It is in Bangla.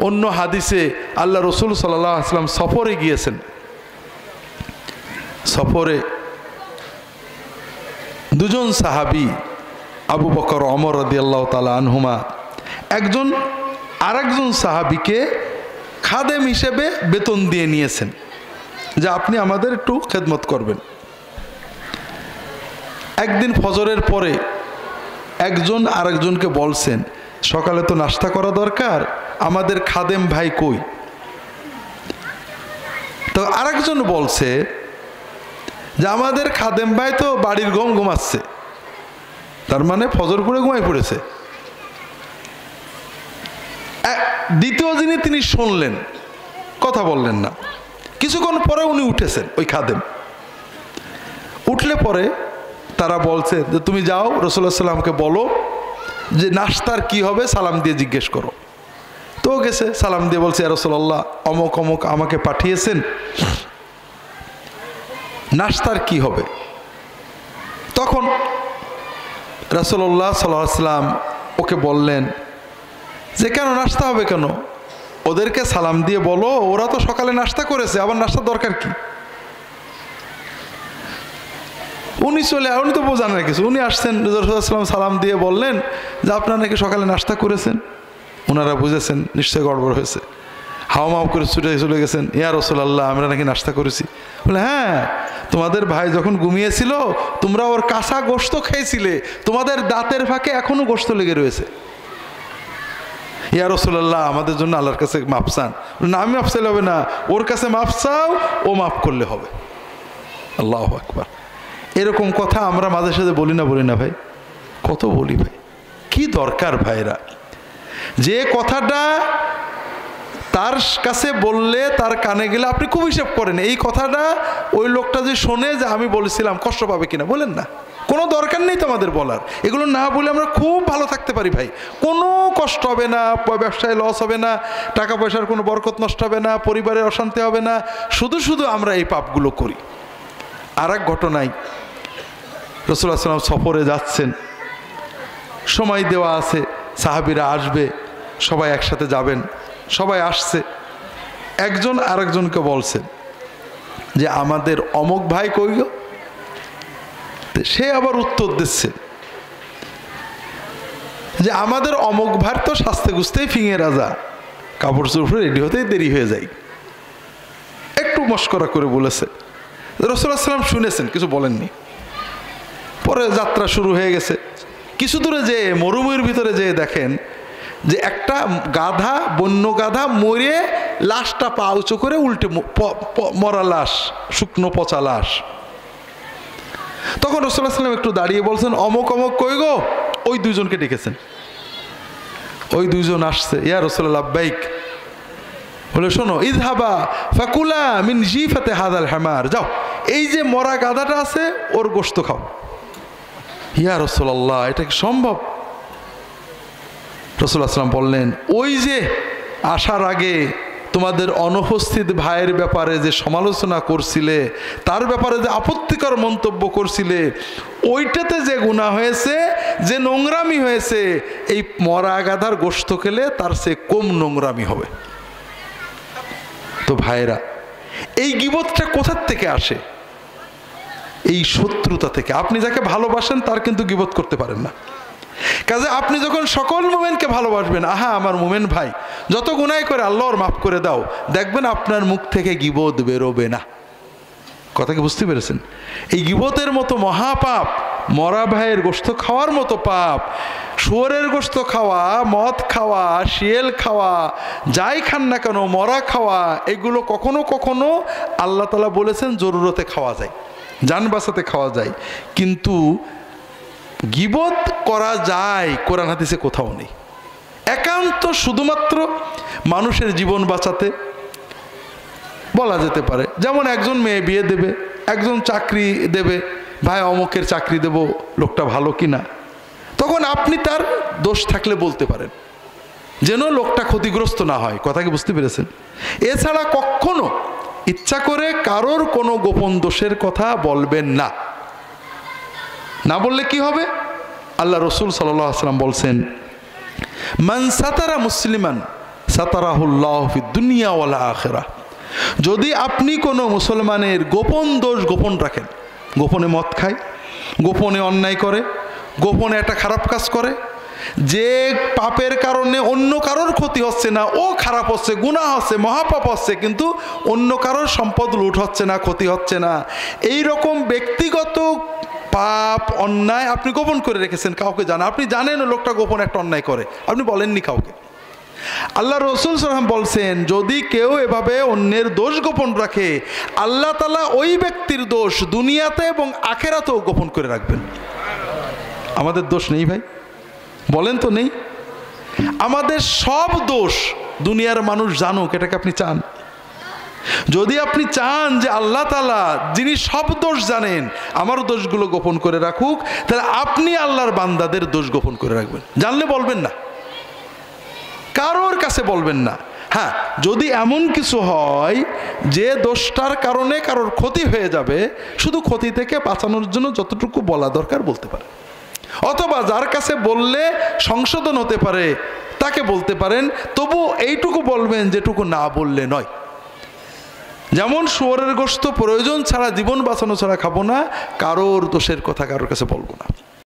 অন্য হাদিসে আল্লাহ রসুল সাল্লাল্লাহু আলাইহি ওয়াসাল্লাম সফরে গিয়েছেন। সফরে দুজন সাহাবী আবু বকর ওমর রাদিয়াল্লাহু তাআলা আনহুমা একজন আরেকজন সাহাবীকে খাদেম হিসেবে বেতন দিয়ে নিয়েছেন যে আপনি আমাদের একটু খেদমত করবেন। একদিন ফজরের পরে একজন আরেকজনকে বলছেন সকালে তো নাস্তা করা দরকার, আমাদের খাদেম ভাই কই? তো আরেকজন বলছে যে আমাদের খাদেম ভাই তো বাড়ির ঘুমাচ্ছে, তার মানে ফজর পড়ে ঘুমাই পড়েছে। দ্বিতীয় দিনে তিনি শুনলেন, কথা বললেন না। কিছুক্ষণ পরে উনি উঠেছেন, ওই খাদেম উঠলে পরে তারা বলছে যে তুমি যাও রাসূলুল্লাহ সাল্লামকে বলো যে নাস্তার কি হবে, সালাম দিয়ে জিজ্ঞেস করো। তো গেছে, সালাম দিয়ে বলছে ইয়া রাসূলুল্লাহ অমুক অমুক আমাকে পাঠিয়েছেন, নাস্তার কি হবে? তখন রাসূলুল্লাহ সাল্লাল্লাহু আলাইহি ওয়াসাল্লাম ওকে বললেন যে কেন নাস্তা হবে কেন? ওদেরকে সালাম দিয়ে বলো ওরা তো সকালে নাস্তা করেছে, আবার নাস্তা দরকার কি? উনি তো বোঝান না কিছু। উনি আসছেন, রাসূলুল্লাহ সাল্লাল্লাহু আলাইহি ওয়াসাল্লাম সালাম দিয়ে বললেন যে আপনারা নাকি সকালে নাস্তা করেছেন। ওনারা বুঝেছেন নিশ্চয়ই গড়বড় হয়েছে, হাওয়া মাও করে ছুটে চলে গেছেন, ইয়া রাসূলুল্লাহ আমরা নাকি নাস্তা করেছি। বলে হ্যাঁ, তোমাদের ভাই যখন ঘুমিয়েছিল তোমরা ওর কাঁচা গোশত খেয়েছিলে, তোমাদের দাঁতের ফাঁকে এখনো গোশত লেগে রয়েছে। ইয়া রাসূলুল্লাহ আমাদের জন্য আল্লাহর কাছে মাপ চান। না, আমি মাপ চাইলে হবে না, ওর কাছে মাপ চাও, ও মাপ করলে হবে। আল্লাহু আকবার। এরকম কথা আমরা মাঝে সাথে বলি না ভাই? কত বলি ভাই, কি দরকার ভাইরা? যে কথাটা তার কাছে বললে তার কানে গেলে আপনি খুব হিসাব করেন এই কথাটা ওই লোকটা যে শোনে যে আমি বলেছিলাম কষ্ট পাবে কিনা, বলেন না? কোনো দরকার নেই তো আমাদের বলার। এগুলো না বলে আমরা খুব ভালো থাকতে পারি ভাই, কোনো কষ্ট হবে না, ব্যবসায় লস হবে না, টাকা পয়সার কোনো বরকত নষ্ট হবে না, পরিবারের অশান্তি হবে না। শুধু আমরা এই পাপগুলো করি। আর এক ঘটনায় রাসূলুল্লাহ সাল্লাল্লাহু আলাইহি ওয়াসাল্লাম সফরে যাচ্ছেন, সময় দেওয়া আছে, সাহাবীরা আসবে, সবাই একসাথে যাবেন। সবাই আসছে, একজন আরেকজনকে বলছে যে আমাদের অমুক ভাই কই গো? সে আবার উত্তর দিচ্ছে যে আমাদের অমুক ভাই তো সাজতে গুছতেই ফিঙে রাজা, কাপড় চোপড় রেডি হতেই দেরি হয়ে যায়। একটু মস্করা করে বলেছে। রাসূলুল্লাহ সাল্লাল্লাহু আলাইহি ওয়াসাল্লাম শুনেছেন, কিছু বলেননি। পরে যাত্রা শুরু হয়ে গেছে। কিছু দূরে যেয়ে মরুভূমির ভিতরে যেয়ে দেখেন যে একটা গাধা, বন্য গাধা মরে লাশটা পা উঁচু করে উল্টে, মরা লাশ, শুকনো পচা লাশ। তখন রাসূলুল্লাহ সাল্লাল্লাহু আলাইহি ওয়াসাল্লাম একটু দাঁড়িয়ে বলছেন অমুক অমুক কই গো? ওই দুইজনকে ডেকেছেন। ওই দুইজন আসছে, ইয়া রাসূলুল্লাহ লাব্বাইক। বলে শোনো, ইযহাবা ফাকুলা মিন জিফাতে হাযাল হামার, যাও এই যে মরা গাধাটা আছে ওর গোশত খাও। ইয়া রাসূলুল্লাহ এটা কি সম্ভব? রাসূলুল্লাহ সাল্লাল্লাহু আলাইহি ওয়াসাল্লাম বললেন ওই যে আসার আগে তোমাদের অনুপস্থিত ভাইয়ের ব্যাপারে যে সমালোচনা করছিলে, তার ব্যাপারে যে আপত্তিকর মন্তব্য করছিলে, ওইটাতে যে গুনাহ হয়েছে, যে নোংরামি হয়েছে, এই মরা গাধার গোশত খেলে তার সে কম নোংরামি হবে। তো ভাইরা, এই গীবতটা কোথার থেকে আসে? এই শত্রুতা থেকে। আপনি যাকে ভালোবাসেন তার কিন্তু গীবত করতে পারেন না। কাজে আপনি যখন সকল মুমিনকে ভালোবাসবেন, আহা আমার মুমিন ভাই যত গুনাহ করে আল্লাহর মাফ করে দাও, দেখবেন আপনার মুখ থেকে গীবত বেরোবে না। কথা কি বুঝতে পেরেছেন? এই গীবতের মতো মহাপাপ, মরা ভাইয়ের গোশত খাওয়ার মতো পাপ, শুয়োরের গোশত খাওয়া, মদ খাওয়া, শিয়াল খাওয়া, যাই খান না কেন, মরা খাওয়া, এগুলো কখনো কখনো আল্লাহ তাআলা বলেছেন জরুরতে খাওয়া যায়, জান বাঁচাতে খাওয়া যায়, কিন্তু গীবত করা যায় কোরআন হাদিসে কোথাও নেই। একান্ত শুধুমাত্র মানুষের জীবন বাঁচাতে বলা যেতে পারে। যেমন একজন মেয়ে বিয়ে দেবে, একজন চাকরি দেবে, ভাই অমুকের চাকরি দেব, লোকটা ভালো কিনা, তখন আপনি তার দোষ থাকলে বলতে পারেন, যেন লোকটা ক্ষতিগ্রস্ত না হয়। কথা কি বুঝতে পেরেছেন? এছাড়া কখনো ইচ্ছা করে কারোর কোনো গোপন দোষের কথা বলবেন না। না বললে কি হবে? আল্লাহ রসুল সাল্লাল্লাহু আলাইহি ওয়াসাল্লাম বলছেন মান সাতারা মুসলিমান সাতারাহুল্লাহু ফিদ দুনিয়া ওয়াল আখিরাহ। যদি আপনি কোনো মুসলমানের গোপন দোষ গোপন রাখেন, গোপনে মদ খায়, গোপনে অন্যায় করে, গোপনে একটা খারাপ কাজ করে, যে পাপের কারণে অন্য কারোর ক্ষতি হচ্ছে না, ও খারাপ হচ্ছে, গুনাহ হচ্ছে, মহাপাপ হচ্ছে, কিন্তু অন্য কারোর সম্পদ লুট হচ্ছে না, ক্ষতি হচ্ছে না, এই রকম ব্যক্তিগত পাপ অন্যায় আপনি গোপন করে রেখেছেন, কাউকে জানা, আপনি জানেন লোকটা গোপন একটা অন্যায় করে, আপনি বলেননি কাউকে। আল্লাহ রসুল সাল্লাম বলছেন, যদি কেউ এভাবে অন্যের দোষ গোপন রাখে, আল্লাহ তাআলা ওই ব্যক্তির দোষ দুনিয়াতে এবং আখিরাতেও গোপন করে রাখবেন। আমাদের দোষ নেই ভাই? বলেন তো নেই? আমাদের সব দোষ দুনিয়ার মানুষ জানুক, এটাকে আপনি চান? যদি আপনি চান যে আল্লাহ তাআলা যিনি সব দোষ জানেন আমার দোষগুলো গোপন করে রাখুক, তাহলে আপনি আল্লাহর বান্দাদের দোষ গোপন করে রাখবেন। জানলে বলবেন না, কারোর কাছে বলবেন না। হ্যাঁ, যদি এমন কিছু হয় যে দোষটার কারণে কারোর ক্ষতি হয়ে যাবে, শুধু ক্ষতি থেকে বাঁচানোর জন্য যতটুকু বলা দরকার বলতে পারে, অথবা যার কাছে বললে সংশোধন হতে পারে তাকে বলতে পারেন, তবু এইটুকু বলবেন যেটুকু না বললে নয়। যেমন শুয়োরের গোশত প্রয়োজন ছাড়া, জীবন বাঁচানো ছাড়া খাবো না, কারোর দোষের কথা কারোর কাছে বলবো না।